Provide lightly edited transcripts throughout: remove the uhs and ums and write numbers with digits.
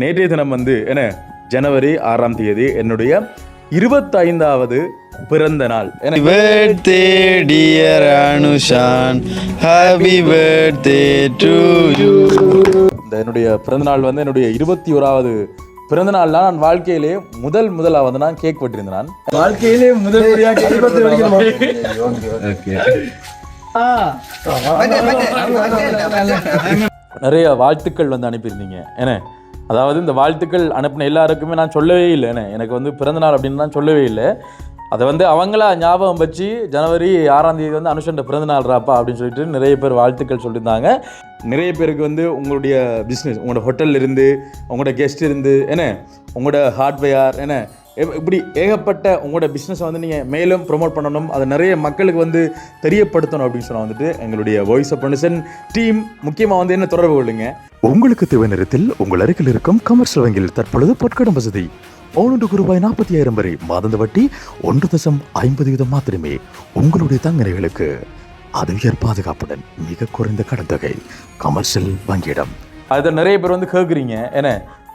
நேற்றைய தினம் வந்து ஜனவரி 6ஆம் தேதி என்னுடைய 25வது பிறந்த நாள். என்னுடைய பிறந்த நாள் வந்து என்னுடைய 21வது பிறந்த நாள்ல நான் வாழ்க்கையிலே முதலா வந்து நான் கேக் வெட்டியிருந்தேன். நான் வாழ்க்கையிலே முதல் நிறைய வாழ்த்துக்கள் வந்து அனுப்பியிருந்தீங்க. அதாவது இந்த வாழ்த்துக்கள் அனுப்பின எல்லாருக்குமே நான் சொல்லவே இல்லை. எனக்கு வந்து பிறந்தநாள் அப்படின்னு நான் சொல்லவே இல்லை. அதை வந்து அவங்களா ஞாபகம் வச்சு ஜனவரி 6ஆம் தேதி வந்து அனுஷன் பிறந்தநாள் ராப்பா அப்படின்னு சொல்லிட்டு நிறைய பேர் வாழ்த்துக்கள் சொல்லியிருந்தாங்க. நிறைய பேருக்கு வந்து உங்களுடைய பிஸ்னஸ், உங்களோட ஹோட்டல் இருந்து, உங்களோட கெஸ்ட் இருந்து, உங்களோட ஹார்ட்வேர் இப்படி ஏகப்பட்ட உங்களோட பிஸ்னஸை வந்து நீங்கள் மேலும் ப்ரொமோட் பண்ணணும், அதை நிறைய மக்களுக்கு வந்து தெரியப்படுத்தணும் அப்படின்னு சொன்னால் வந்துட்டு எங்களுடைய வாய்ஸ் ஆஃப் பர்சன் டீம் முக்கியமாக வந்து என்ன தொடர்பு கொள்ளுங்க. உங்களுக்கு தேவை நேரத்தில் உங்கள் அருகில் இருக்கும் கமர்ஷியல் வங்கியில் தற்பொழுது பொற்கடன் வசதி ₹140,000 வரை மாதந்த வட்டி 1.50% மாத்திரமே. உங்களுடைய தங்கனைகளுக்கு அதுவியர் பாதுகாப்புடன் மிக குறைந்த கடன் தொகை கமர்ஷியல் வங்கியிடம். அதை நிறைய பேர் வந்து கேட்குறீங்க,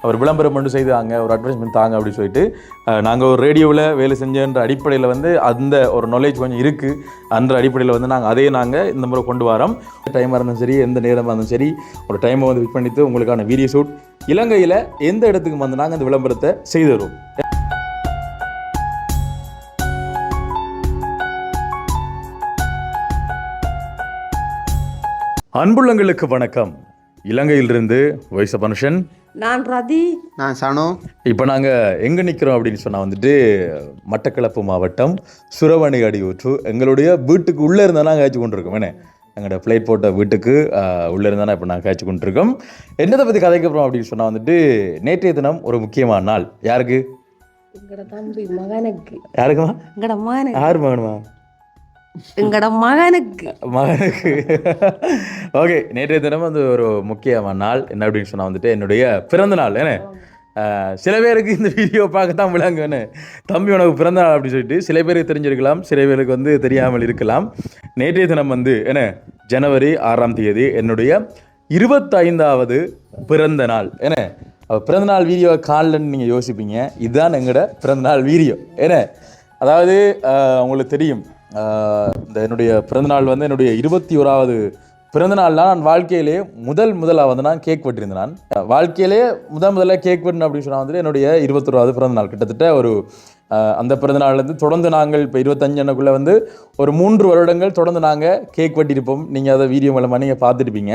அவர் விளம்பரம் மட்டும் செய்தாங்க, ஒரு அட்வர்டைஸ்மெண்ட் தாங்க அப்படின்னு சொல்லிட்டு. நாங்கள் ஒரு ரேடியோவில் வேலை செஞ்சன்ற அடிப்படையில் வந்து அந்த ஒரு நாலேஜ் கொஞ்சம் இருக்குது. அந்த அடிப்படையில் வந்து அதையே நாங்கள் இந்த முறை கொண்டு வரோம். டைமாக இருந்தாலும் சரி, எந்த நேரமாக இருந்தாலும் சரி, ஒரு டைமை வந்து ஃபிட் பண்ணிட்டு உங்களுக்கான வீடியோ ஷூட் இலங்கையில் எந்த இடத்துக்கு வந்து நாங்கள் அந்த விளம்பரத்தை செய்து தருவோம். அன்புள்ளங்களுக்கு வணக்கம். இலங்கையிலிருந்து வாய்ஸ் ஆஃப் பர்சன் நான் ரதி, நான் சனு. இப்போ நாங்கள் எங்கே நிற்கிறோம் அப்படின்னு சொன்னால் வந்துட்டு மட்டக்களப்பு மாவட்டம் சுரவணி அடியூற்று எங்களுடைய வீட்டுக்கு உள்ளே இருந்தால் நாங்கள் காய்ச்சி கொண்டிருக்கோம். எங்களோட ஃப்ளைட் போட்ட வீட்டுக்கு உள்ளே இருந்தால் இப்போ நாங்கள் காய்ச்சி கொண்டிருக்கோம். என்னதை பற்றி கதைக்கிறோம் அப்படின்னு சொன்னால் வந்துட்டு நேற்றைய தினம் ஒரு முக்கியமான நாள். யாருக்கு? எங்கட தம்பி மகனுக்கு. யாருக்குமா? எங்கட மகனுக்கு. யார் மகனுமா? எங்கட மகனுக்கு. ஓகே, நேற்றைய தினம் வந்து ஒரு முக்கியமான நாள். என்ன அப்படின்னு சொன்னால் வந்துட்டு என்னுடைய பிறந்த நாள். சில பேருக்கு இந்த வீடியோ பார்க்கத்தான் விளங்கு, தம்பி உனக்கு பிறந்த நாள் அப்படின்னு சொல்லிட்டு சில பேருக்கு தெரிஞ்சிருக்கலாம், சில பேருக்கு வந்து தெரியாமல் இருக்கலாம். நேற்றைய தினம் வந்து ஜனவரி 6ஆம் தேதி என்னுடைய 25வது பிறந்த நாள். பிறந்தநாள் வீடியோ காலில்னு நீங்கள் யோசிப்பீங்க, இதுதான் எங்களோட பிறந்தநாள் வீடியோ. அதாவது உங்களுக்கு தெரியும், என்னுடைய பிறந்தநாள் வந்து என்னுடைய 21வது பிறந்தநாள்ல நான் வாழ்க்கையிலே முதலா வந்து நான் கேக் வெட்டியிருந்தேன். நான் வாழ்க்கையிலே முதல்ல கேக் வெட்டினேன் அப்படின்னு சொன்னால் வந்துட்டு என்னுடைய 21வது பிறந்தநாள். கிட்டத்தட்ட ஒரு அந்த பிறந்தநாள்லேருந்து தொடர்ந்து நாங்கள் இப்போ 25 வந்து ஒரு 3 வருடங்கள் தொடர்ந்து நாங்கள் கேக் வெட்டியிருப்போம். நீங்கள் அதை வீடியோ மூலமாக நீங்கள் பார்த்துருப்பீங்க.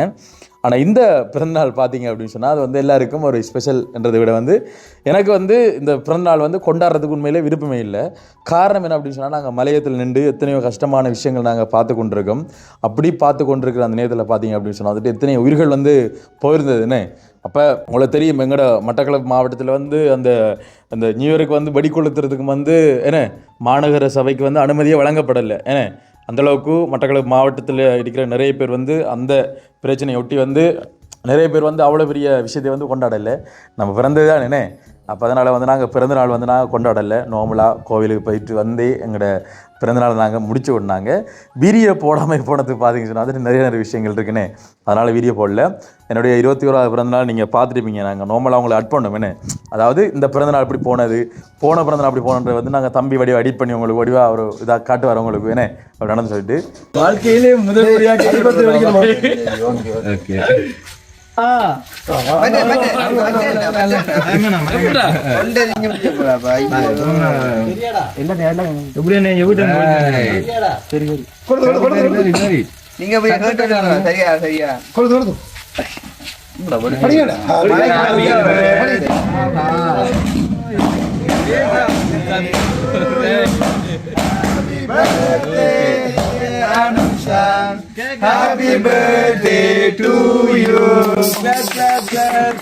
ஆனால் இந்த பிறந்தநாள் பார்த்தீங்க அப்படின்னு சொன்னால் அது வந்து எல்லாருக்கும் ஒரு ஸ்பெஷல் என்றதை விட வந்து எனக்கு வந்து இந்த பிறந்தநாள் வந்து கொண்டாடுறதுக்கு உண்மையிலே விருப்பமே இல்லை. காரணம் என்ன அப்படின்னு சொன்னால், நாங்கள் மலையத்தில் நின்று எத்தனையோ கஷ்டமான விஷயங்கள் நாங்கள் பார்த்து கொண்டிருக்கோம். அப்படி பார்த்து கொண்டிருக்கிற அந்த நேரத்தில் பார்த்தீங்க அப்படின்னு சொன்னால் வந்துட்டு எத்தனை உயிர்கள் வந்து போயிருந்ததுன்னு. அப்போ உங்களுக்கு தெரியும், எங்களோட மட்டக்களப்பு மாவட்டத்தில் வந்து அந்த அந்த நியூ இயருக்கு வந்து வெடி கொளுத்துறதுக்கு வந்து மாநகர சபைக்கு வந்து அனுமதியே வழங்கப்படலை. அந்தளவுக்கு மட்டக்களப்பு மாவட்டத்தில் இருக்கிற நிறைய பேர் வந்து அந்த பிரச்சனையை ஒட்டி வந்து நிறைய பேர் வந்து அவ்வளோ பெரிய விஷயத்தை வந்து கொண்டாடலை. நம்ம பிறந்தது தான் அப்போ அதனால் வந்து நாங்கள் பிறந்தநாள் வந்து நாங்கள் கொண்டாடலை. நார்மலாக கோவிலுக்கு போயிட்டு வந்து எங்களோட பிறந்தநாள் நாங்கள் முடிச்சு விட்னாங்க. வீடியோ போடாமல் போனதுக்கு பார்த்தீங்கன்னு சொன்னால் அது நிறைய விஷயங்கள் இருக்குன்னு அதனால் வீடியோ போடல. என்னுடைய 21வது பிறந்தநாள் நீங்கள் பார்த்துருப்பீங்க. நாங்கள் நார்மலாக அவங்களை அட் பண்ணோம். அதாவது இந்த பிறந்தநாள் இப்படி போனது, போன பிறந்தநாள் அப்படி போனது வந்து நாங்கள் தம்பி வடிவா எடிட் பண்ணி உங்களுக்கு வடிவா ஒரு இதாக காட்டுவார் உங்களுக்கு அப்படி நடந்து சொல்லிட்டு வாழ்க்கையிலே முதல் Happy birthday to you. Clap, clap, clap.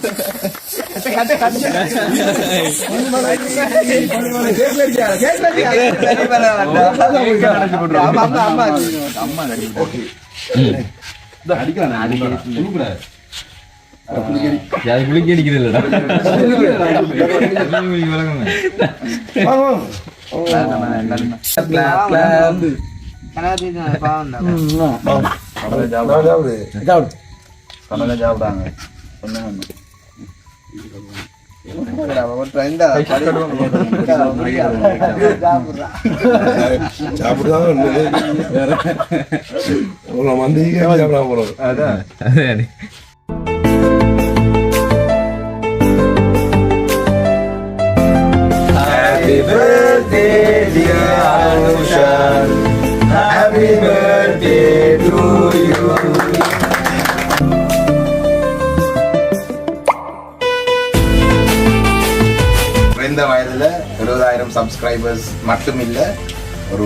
Happy birthday, dear Anushan. Happy birthday to you. குறைந்த வயதில் 70,000 சப்ஸ்கிரைபர்ஸ் மட்டும் இல்லை, ஒரு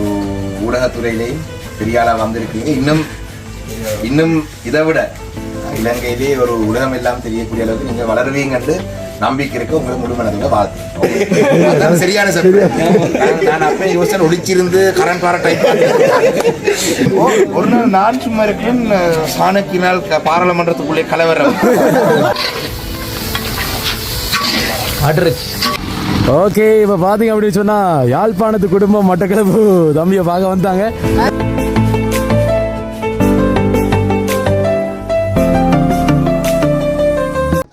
ஊடகத்துறையிலேயும் பெரிய ஆளாக வந்திருக்கீங்க. இன்னும் இதை விட இலங்கையிலே ஒரு உலகம் எல்லாம் தெரியக்கூடிய அளவுக்கு நீங்கள் வளருவீங்கன்னு நம்பிக்கை இருக்கு. உங்களுக்கு முழுமனதுல வாழ்த்து. சரியான நான் அப்ப யோசனை ஒழிச்சிருந்து கரண்ட் பார டைப் ஒரு நாள் நான் சும்மா இருக்கேன், சாணக்கினால் பாராளுமன்றத்துக்குள்ளே கலவரம். ஓகே, இப்போ பார்த்தீங்க அப்படின்னு சொன்னால் யாழ்ப்பாணத்து குடும்பம் மட்டக்களப்பு தம்பியை பார்க்க வந்தாங்க.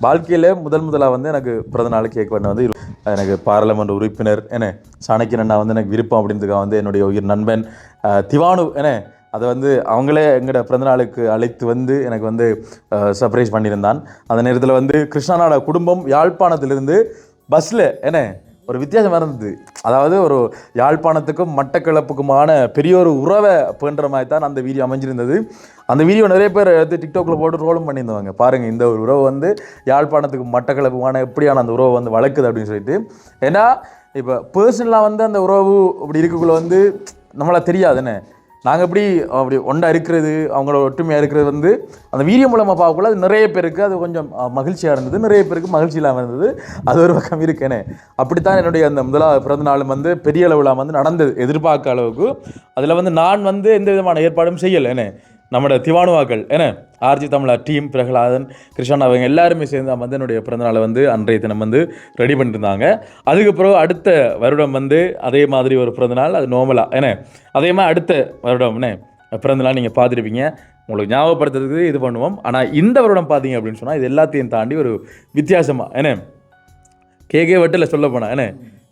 வாழ்க்கையில் முதலாக வந்து எனக்கு பிறந்த நாள் கேக் பண்ண வந்து எனக்கு பாராளுமன்ற உறுப்பினர் என்ன சாணக்கியன் அண்ணா வந்து எனக்கு விருப்பம் அப்படின்றதுக்காக வந்து என்னுடைய உயிர் நண்பன் திவானு என்ன அதை வந்து அவங்களே எங்களோட பிறந்தநாளுக்கு அழைத்து வந்து எனக்கு வந்து சர்ப்ரைஸ் பண்ணியிருந்தான். அந்த நேரத்தில் வந்து கிருஷ்ணானோட குடும்பம் யாழ்ப்பாணத்திலிருந்து பஸ்ஸில் என்ன ஒரு வித்தியாசம் இருந்தது. அதாவது ஒரு யாழ்ப்பாணத்துக்கும் மட்டக்களப்புக்குமான பெரிய ஒரு உறவை பண்ணுற மாதிரி தான் அந்த வீடியோ அமைஞ்சிருந்தது. அந்த வீடியோ நிறைய பேர் எடுத்து டிக்டாக்ல போட்டு ரோலும் பண்ணியிருந்தவங்க. பாருங்கள், இந்த ஒரு உறவு வந்து யாழ்ப்பாணத்துக்கும் மட்டக்களப்புக்குமான எப்படியான அந்த உறவை வந்து வளர்க்குது அப்படின்னு சொல்லிட்டு. ஏன்னா இப்போ பர்சனலாக வந்து அந்த உறவு அப்படி இருக்கக்குள்ள வந்து நம்மளால் தெரியாதுன்னு நாங்கள் அப்படி ஒன்றா இருக்கிறது, அவங்களோட ஒற்றுமையாக இருக்கிறது வந்து அந்த வீடியோ மூலமாக பார்க்கக்குள்ள அது நிறைய பேருக்கு அது கொஞ்சம் மகிழ்ச்சியாக இருந்தது, நிறைய பேருக்கு மகிழ்ச்சி இல்லாமல் இருந்தது. அது ஒரு பக்கம் இருக்கேனே. அப்படித்தான் என்னுடைய அந்த முதலாவது பிறந்த நாளும் வந்து பெரிய அளவில் வந்து நடந்தது, எதிர்பார்க்க அளவுக்கு. அதில் வந்து நான் வந்து எந்த விதமான ஏற்பாடும் செய்யலை. நம்மளோட திவானுவாக்கள் ஆர்ஜி தமிழா டீம், பிரகலாதன், கிருஷ்ணன் அவங்க எல்லாருமே சேர்ந்து வந்து என்னுடைய பிறந்தநாளை வந்து அன்றைய தினம் வந்து ரெடி பண்ணியிருந்தாங்க. அதுக்கப்புறம் அடுத்த வருடம் வந்து அதே மாதிரி ஒரு பிறந்தநாள், அது நார்மலாக அதே மாதிரி அடுத்த வருடம் பிறந்தநாள் நீங்கள் பார்த்துருப்பீங்க. உங்களுக்கு ஞாபகப்படுத்துறதுக்கு இது பண்ணுவோம். ஆனால் இந்த வருடம் பார்த்தீங்க அப்படின்னு சொன்னால் இது எல்லாத்தையும் தாண்டி ஒரு வித்தியாசமாக கேக்கே வெட்டலை சொல்ல போனால்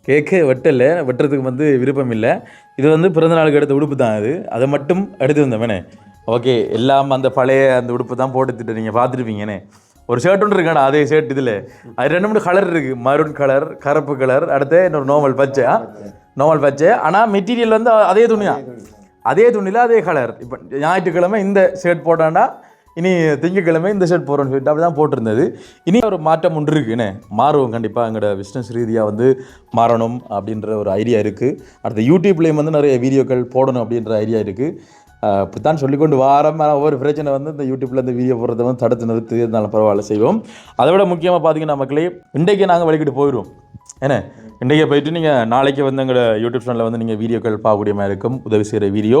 கேக்கே வெட்டுறதுக்கு வந்து விருப்பம் இல்லை. இது வந்து பிறந்தநாளுக்கு எடுத்த உடுப்பு தான். அதை மட்டும் எடுத்து வந்தோம். ஓகே, எல்லாம் அந்த பழைய அந்த உடுப்பு தான் போட்டுட்டு நீங்கள் பார்த்துருப்பீங்கண்ணே. ஒரு ஷர்ட் ஒன்று இருக்காண்ணா, அதே ஷர்ட் இதில் அது 2-3 கலர் இருக்குது. மரூன் கலர், கருப்பு கலர், அடுத்து இன்னொரு நார்மல் பச்சை. ஆனால் மெட்டீரியல் வந்து அதே துணியில் அதே கலர். இப்போ ஞாயிற்றுக்கிழமை இந்த ஷர்ட் போட்டாண்டா இனி திங்கக்கிழமை இந்த ஷர்ட் போகிறோன்னு சொல்லிட்டு அப்படி தான் போட்டிருந்தது. இனி ஒரு மாற்றம் ஒன்று இருக்குண்ணே, மாறுவோம் கண்டிப்பாக. எங்களோட பிஸ்னஸ் ரீதியாக வந்து மாறணும் அப்படின்ற ஒரு ஐடியா இருக்குது. அடுத்த யூடியூப்லேயும் வந்து நிறைய வீடியோக்கள் போடணும் அப்படின்ற ஐடியா இருக்குது. இப்படித்தான் சொல்லிக்கொண்டு வாரம் ஒவ்வொரு பிரச்சனை வந்து இந்த யூடியூப்பில் இந்த வீடியோ போடுறத வந்து தடுத்து நிறுத்தி இருந்தாலும் பரவாயில்ல செய்வோம். அதை விட முக்கியமாக பார்த்தீங்கன்னா மக்களே, இன்றைக்கே நாங்கள் வழிக்கிட்டு போயிடுவோம். இன்றைக்கே போயிட்டு நீங்கள் நாளைக்கு வந்து எங்களோட யூடியூப் சேனலில் வந்து நீங்கள் வீடியோக்கள் பார்க்கக்கூடிய மாதிரி இருக்கும். உதவி செய்கிற வீடியோ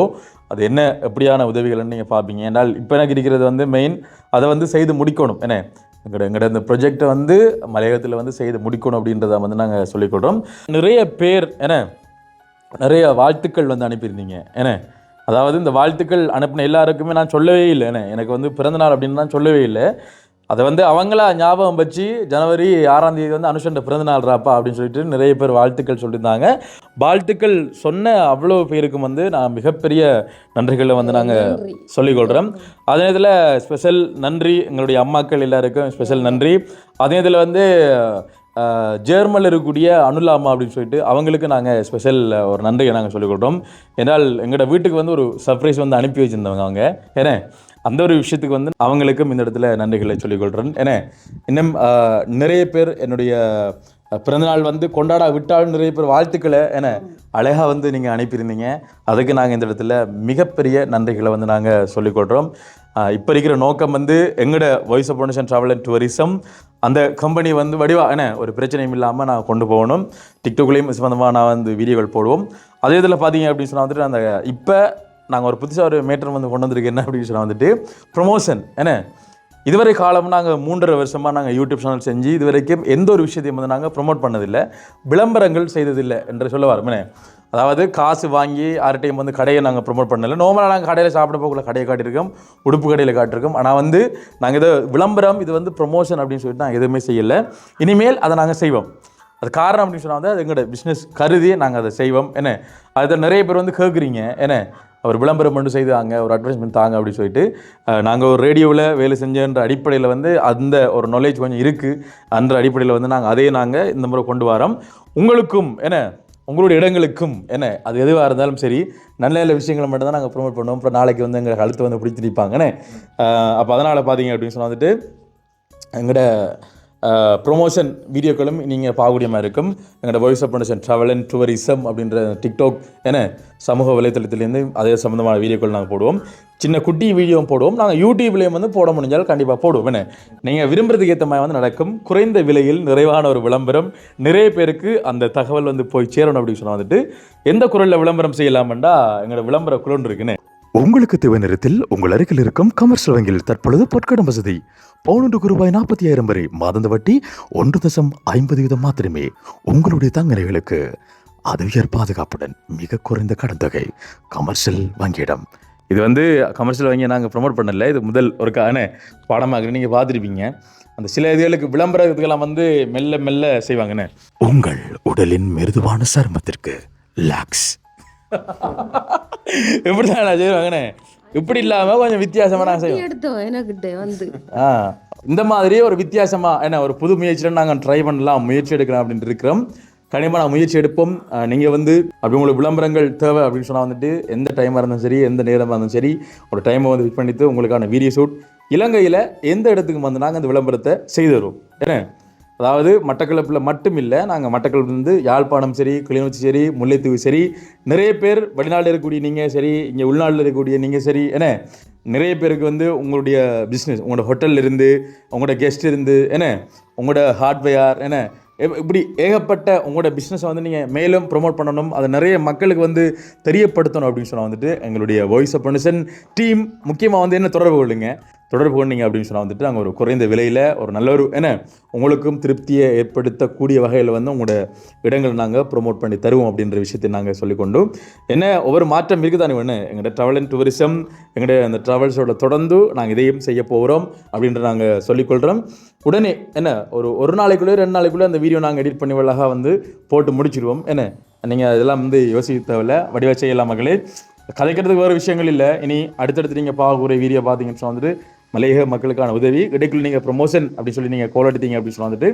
அது என்ன எப்படியான உதவிகள்னு நீங்கள் பார்ப்பீங்க. ஏன்னால் இப்போ எனக்கு இருக்கிறது வந்து மெயின் அதை வந்து செய்து முடிக்கணும். எங்களோட இந்த ப்ரொஜெக்டை வந்து மலையகத்தில் வந்து செய்து முடிக்கணும் அப்படின்றத வந்து நாங்கள் சொல்லிக்கொள்கிறோம். நிறைய பேர் நிறைய வாழ்த்துக்கள் வந்து அனுப்பியிருந்தீங்க. அதாவது இந்த வாழ்த்துக்கள் அனுப்பின எல்லாருக்குமே நான் சொல்லவே இல்லை. எனக்கு வந்து பிறந்தநாள் அப்படின்னு நான் சொல்லவே இல்லை. அதை வந்து அவங்களா ஞாபகம் வச்சு ஜனவரி 6ஆம் தேதி வந்து அனுஷன் பிறந்தநாள் ராப்பா அப்படின்னு சொல்லிட்டு நிறைய பேர் வாழ்த்துக்கள் சொல்லியிருந்தாங்க. வாழ்த்துக்கள் சொன்ன அவ்வளோ பேருக்கும் வந்து நான் மிகப்பெரிய நன்றிகளை வந்து நாங்கள் சொல்லிக்கொள்கிறோம். அதே இதில் ஸ்பெஷல் நன்றி எங்களுடைய அம்மாக்கள் எல்லாருக்கும் ஸ்பெஷல் நன்றி. அதே இதில் வந்து ஜெர்மனில் இருக்கக்கூடிய அனுலாமா அப்படின்னு சொல்லிட்டு அவங்களுக்கு நாங்கள் ஸ்பெஷல் ஒரு நன்றியை நாங்கள் சொல்லிக்கொள்கிறோம். ஏன்னால் எங்களோட வீட்டுக்கு வந்து ஒரு சர்ப்ரைஸ் வந்து அனுப்பி வச்சுருந்தவங்க அவங்க. அந்த ஒரு விஷயத்துக்கு வந்து அவங்களுக்கும் இந்த இடத்துல நன்றிகளை சொல்லிக்கொள்கிறேன். இன்னும் நிறைய பேர் என்னுடைய பிறந்தநாள் வந்து கொண்டாட விட்டாலும் நிறைய பேர் வாழ்த்துக்களை அழகாக வந்து நீங்கள் அனுப்பியிருந்தீங்க. அதுக்கு நாங்கள் இந்த இடத்துல மிகப்பெரிய நன்றிகளை வந்து நாங்கள் சொல்லிக்கொள்கிறோம். இப்போ இருக்கிற நோக்கம் வந்து எங்களோட voice of foundation travel and tourism அந்த கம்பெனி வந்து வடிவாக ஒரு பிரச்சனையும் இல்லாமல் நான் கொண்டு போகணும். டிக்டாக்லேயும் சம்மந்தமாக நான் வந்து வீடியோக்கள் போடுவோம். அதே இதில் பார்த்தீங்க அப்படின்னு சொன்னால் வந்துட்டு அந்த இப்போ நாங்கள் ஒரு புதுசாக ஒரு மேட்டர் வந்து கொண்டு வந்திருக்கு. என்ன அப்படின்னு சொன்னால் வந்துட்டு ப்ரொமோஷன். இதுவரை காலம் நாங்கள் 3.5 வருஷமாக நாங்கள் யூடியூப் சேனல் செஞ்சு இதுவரைக்கும் எந்த ஒரு விஷயத்தையும் வந்து நாங்கள் ப்ரொமோட் பண்ணதில்லை, விளம்பரங்கள் செய்ததில்லை என்று சொல்ல வரோம். அதாவது காசு வாங்கி யார்கிட்டையும் வந்து கடையை நாங்கள் ப்ரொமோட் பண்ணல. நார்மலாக நாங்கள் கடையில் சாப்பிட போகல கடையை காட்டியிருக்கோம், உடுப்பு கடையில் காட்டியிருக்கோம். ஆனால் வந்து நாங்கள் இதை விளம்பரம், இது வந்து ப்ரொமோஷன் அப்படின்னு சொல்லிட்டு நாங்கள் எதுவுமே செய்யலை. இனிமேல் அதை நாங்கள் செய்வோம். அது காரணம் அப்படின்னு சொன்னால் வந்து அது எங்களோட பிஸ்னஸ் கருதி நாங்கள் அதை செய்வோம். என்ன அதை நிறைய பேர் வந்து கேட்குறீங்க, என்ன அவர் விளம்பரம் மட்டும் செய்தாங்க, ஒரு அட்வர்டைஸ்மெண்ட் தாங்க அப்படின்னு சொல்லிட்டு. நாங்கள் ஒரு ரேடியோவில் வேலை செஞ்சன்ற அடிப்படையில் வந்து அந்த ஒரு நாலேஜ் கொஞ்சம் இருக்குது. அந்த அடிப்படையில் வந்து நாங்கள் இந்த முறை கொண்டு வரோம். உங்களுக்கும் என்ன உங்களுடைய இடங்களுக்கும் என்ன அது எதுவாக இருந்தாலும் சரி, நல்ல நல்ல விஷயங்களை மட்டும் தான் நாங்கள் ப்ரொமோட் பண்ணுவோம். அப்புறம் நாளைக்கு வந்து எங்களை கழுத்து வந்து பிடிச்சிருப்பாங்கன்னு. அப்போ அதனால் பார்த்தீங்க அப்படின்னு சொன்னால் வந்துட்டு எங்களோட ப்ரொமோஷன் வீடியோக்களும் நீங்கள் பார்க்கக்கூடிய மாதிரி இருக்கும். எங்களோட voice of promotion travel and tourism அப்படின்ற டிக்டாக் சமூக வலைத்தளத்துலேருந்து அதே சம்மந்தமான வீடியோக்கள் நாங்கள் போடுவோம். சின்ன குட்டி வீடியோவும் போடுவோம். நாங்கள் யூடியூப்லேயும் வந்து போட முடிஞ்சால் கண்டிப்பாக போடுவோம். நீங்கள் விரும்புறதுக்கு ஏற்ற மாதிரி வந்து நடக்கும். குறைந்த விலையில் நிறைவான ஒரு விளம்பரம், நிறைய பேருக்கு அந்த தகவல் வந்து போய் சேரணும் அப்படின்னு சொன்னால் வந்துட்டு எந்த குரலில் விளம்பரம் செய்யலாம்டா எங்களோட விளம்பர குரல் இருக்குன்னு. உங்களுக்கு தேவை நேரத்தில் உங்கள் அருகில் இருக்கும் கமர்ஷியல் வங்கியில் தற்பொழுது பொற்கடம் வசதி. ₹40,000 வரை மாதந்த வட்டி 1.50% மாத்திரமே. உங்களுடைய தங்க நகைகளுக்கு அது உயர் பாதுகாப்புடன் மிக குறைந்த கடன் தொகை. கமர்ஷியல் வங்கியிடம். இது வந்து கமர்ஷியல் வங்கியை நாங்கள் ப்ரொமோட் பண்ணல, இது முதல் ஒரு பாடமாக நீங்கள் பார்த்துருப்பீங்க. அந்த சில இதுகளுக்கு விளம்பரத்துக்கெல்லாம் வந்து மெல்ல மெல்ல செய்வாங்கன்னு. உங்கள் உடலின் மிருதுவான சருமத்திற்கு லாக்ஸ். எப்படி தான் செய்வாங்கண்ணே, இப்படி இல்லாமல் கொஞ்சம் வித்தியாசமாக நாங்கள் செய்வோம். எடுத்தோம் எனக்கிட்ட வந்து இந்த மாதிரி ஒரு வித்தியாசமாக என்ன ஒரு புது முயற்சியில் நாங்கள் ட்ரை பண்ணலாம், முயற்சி எடுக்கலாம் அப்படின்ட்டு இருக்கிறோம். கண்டிப்பாக நான் முயற்சி எடுப்போம். நீங்கள் வந்து அப்படி உங்களுக்கு விளம்பரங்கள் தேவை அப்படின்னு சொன்னால் வந்துட்டு எந்த டைமாக இருந்தாலும் சரி, எந்த நேரமாக இருந்தாலும் சரி, ஒரு டைமை வந்து ஃபிட் பண்ணிட்டு உங்களுக்கான வீடியோ ஷூட் இலங்கையில் எந்த இடத்துக்கு வந்து நாங்கள் அந்த விளம்பரத்தை செய்து தருவோம். ஏன்னா அதாவது மட்டக்களப்பில் மட்டும் இல்லை, நாங்கள் மட்டக்களப்புலேருந்து யாழ்ப்பாணம் சரி, கிளிநொச்சி சரி, முல்லைத்தீவு சரி, நிறைய பேர் வெளிநாட்டில் இருக்கக்கூடிய நீங்கள் சரி, இங்கே உள்நாட்டில் இருக்கக்கூடிய நீங்கள் சரி, ஏன்னா நிறைய பேருக்கு வந்து உங்களுடைய பிஸ்னஸ், உங்களோட ஹோட்டலில் இருந்து, உங்களோட கெஸ்ட் இருந்து, என்ன உங்களோட ஹார்ட்வேர், என்ன இப்படி ஏகப்பட்ட உங்களோட பிஸ்னஸை வந்து நீங்கள் மேலும் ப்ரொமோட் பண்ணணும், அதை நிறைய மக்களுக்கு வந்து தெரியப்படுத்தணும் அப்படின்னு சொன்னால் வந்துட்டு எங்களுடைய வாய்ஸ் ஆஃப் ப்ரொமோஷன் டீம் முக்கியமாக வந்து என்ன தொடர்பு கொண்டீங்க அப்படின்னு சொன்னால் வந்துட்டு நாங்கள் ஒரு குறைந்த விலையில் ஒரு நல்ல ஒரு உங்களுக்கும் திருப்தியை ஏற்படுத்தக்கூடிய வகையில் வந்து உங்களோட இடங்களை நாங்கள் ப்ரொமோட் பண்ணி தருவோம் அப்படின்ற விஷயத்தை நாங்கள் சொல்லிக்கொண்டோம். ஒவ்வொரு மாற்றம் இருக்குது தானே வேணும். எங்களோட ட்ராவல் அண்ட் டூரிசம், எங்களுடைய அந்த ட்ராவல்ஸோட தொடர்ந்து நாங்கள் இதையும் செய்ய போகிறோம் அப்படின்ற நாங்கள் சொல்லிக்கொள்கிறோம். உடனே ஒரு நாளைக்குள்ளே 2 நாளைக்குள்ளே அந்த வீடியோ நாங்கள் எடிட் பண்ணி அழகாக வந்து போட்டு முடிச்சிடுவோம். நீங்கள் அதெல்லாம் வந்து யோசிக்க தேவையில்லை, வடிவாக செய்யலாம் மகளே. கதைக்கிறதுக்கு வேறு விஷயங்கள் இல்லை. இனி அடுத்தடுத்து நீங்கள் பார்க்கக்கூடிய வீடியோ பார்த்தீங்கன்னு சொன்னால் வந்துட்டு மலையக மக்களுக்கான உதவி இடைக்குள்ள நீங்கள் ப்ரொமோஷன் அப்படின்னு சொல்லி நீங்கள் கால் எடுத்தீங்க அப்படின்னு சொல்லி வந்துட்டு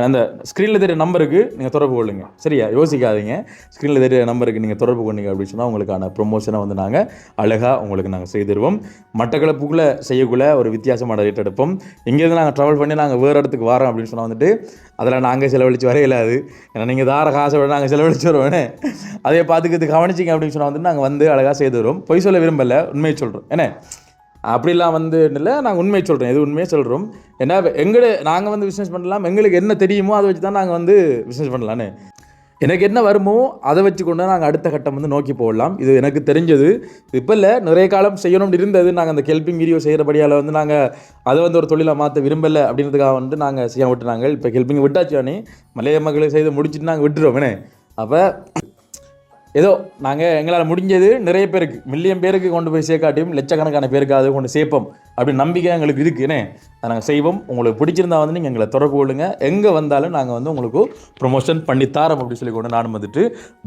அந்த ஸ்க்ரீனில் தெரிய நம்பருக்கு நீங்கள் தொடர்பு கொள்ளுங்க. சரியா, யோசிக்காதீங்க. ஸ்க்ரீனில் தெரிய நம்பருக்கு நீங்கள் தொடர்பு கொண்டீங்க அப்படின்னு சொன்னால் உங்களுக்கான ப்ரொமோஷனை வந்து நாங்கள் அழகாக உங்களுக்கு நாங்கள் செய்திருவோம். மட்டக்களப்புக்குள்ளே செய்யக்குள்ள ஒரு வித்தியாசமான ரேட் எடுப்போம். இங்கேருந்து நாங்கள் ட்ராவல் பண்ணி நாங்கள் வேறு இடத்துக்கு வரோம் அப்படின்னு சொன்னால் வந்துட்டு அதெல்லாம் நாங்கள் செலவழித்து வரையிலாது. ஏன்னா நீங்கள் தார காசை விட நாங்கள் செலவழிச்சு வருவோன்னே, அதே பார்த்துக்கிறது கவனிச்சிங்க அப்படின்னு சொன்னால் வந்துட்டு நாங்கள் வந்து அழகாக செய்து வருவோம். பொய் சொல்ல விரும்பலை, உண்மையை சொல்கிறோம். அப்படிலாம் வந்து இல்லை, நாங்கள் உண்மையை சொல்கிறோம், எது உண்மையை சொல்கிறோம். ஏன்னா நாங்கள் வந்து பிஸ்னஸ் பண்ணலாம், எங்களுக்கு என்ன தெரியுமோ அதை வச்சு தான் நாங்கள் வந்து பிஸ்னஸ் பண்ணலான்னு. எனக்கு என்ன வருமோ அதை வச்சு கொண்டு நாங்கள் அடுத்த கட்டம் வந்து நோக்கி போடலாம். இது எனக்கு தெரிஞ்சது. இப்போ இல்லை, நிறைய காலம் செய்யணும்னு இருந்தது. நாங்கள் அந்த ஹெல்பிங் வீடியோ செய்கிறபடியால் வந்து நாங்கள் அதை வந்து ஒரு தொழிலை மாற்ற விரும்பலை அப்படின்றதுக்காக வந்து நாங்கள் செய்ய விட்டுனாங்க. இப்போ ஹெல்பிங் விட்டாச்சானே மலைய மக்களுக்கு செய்து முடிச்சுட்டு நாங்கள் விட்டுருவோம். அப்போ ஏதோ நாங்கள் எங்களால் முடிஞ்சது நிறைய பேருக்கு, மில்லியன் பேருக்கு கொண்டு போய் சேர்க்காட்டியும் லட்சக்கணக்கான பேருக்கு அதை கொண்டு சேர்ப்போம் அப்படின்னு நம்பிக்கை எங்களுக்கு இருக்குன்னே. அதை நாங்கள் செய்வோம். உங்களுக்கு பிடிச்சிருந்தா வந்து நீங்கள் எங்களை தொடர்பு கொள்ளுங்க. எங்கே வந்தாலும் நாங்கள் வந்து உங்களுக்கு ப்ரொமோஷன் பண்ணி தாரோம் அப்படின்னு சொல்லி கொண்டு நானும் வந்துட்டு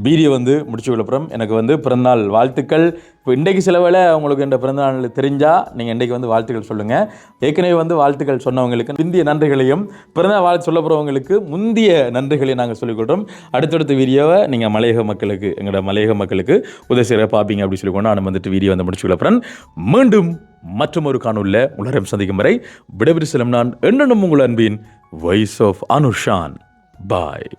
வீடியோ வந்து முடிச்சு விழுப்புறம். எனக்கு வந்து பிறந்தநாள் வாழ்த்துக்கள். இப்போ இன்றைக்கு சில வேளை உங்களுக்கு இந்த பிறந்தநாள் தெரிஞ்சால் நீங்கள் இன்றைக்கு வந்து வாழ்த்துக்கள் சொல்லுங்கள். ஏற்கனவே வந்து வாழ்த்துக்கள் சொன்னவங்களுக்கு முந்திய நன்றிகளையும், பிறந்தநாள் வாழ்த்து சொல்ல போகிறவங்களுக்கு முந்திய நன்றிகளையும் நாங்கள் சொல்லிக்கொள்கிறோம். அடுத்தடுத்த வீடியோவை நீங்கள் மலையக மக்களுக்கு, எங்களோட மலையக மக்களுக்கு உதவி செய்கிற பார்ப்பீங்க அப்படின்னு சொல்லி கொண்டு நான் வந்துட்டு வீடியோ வந்து முடிச்சு விழுப்புறேன். மீண்டும் மற்றும் ஒரு காணொளியில் உலகம் சந்திக்கும் வரை விடைபெற்று செல்லும் நான் என்னென்னும் உங்கள் அன்பின் வாய்ஸ் ஆஃப் அனுஷான். பாய்.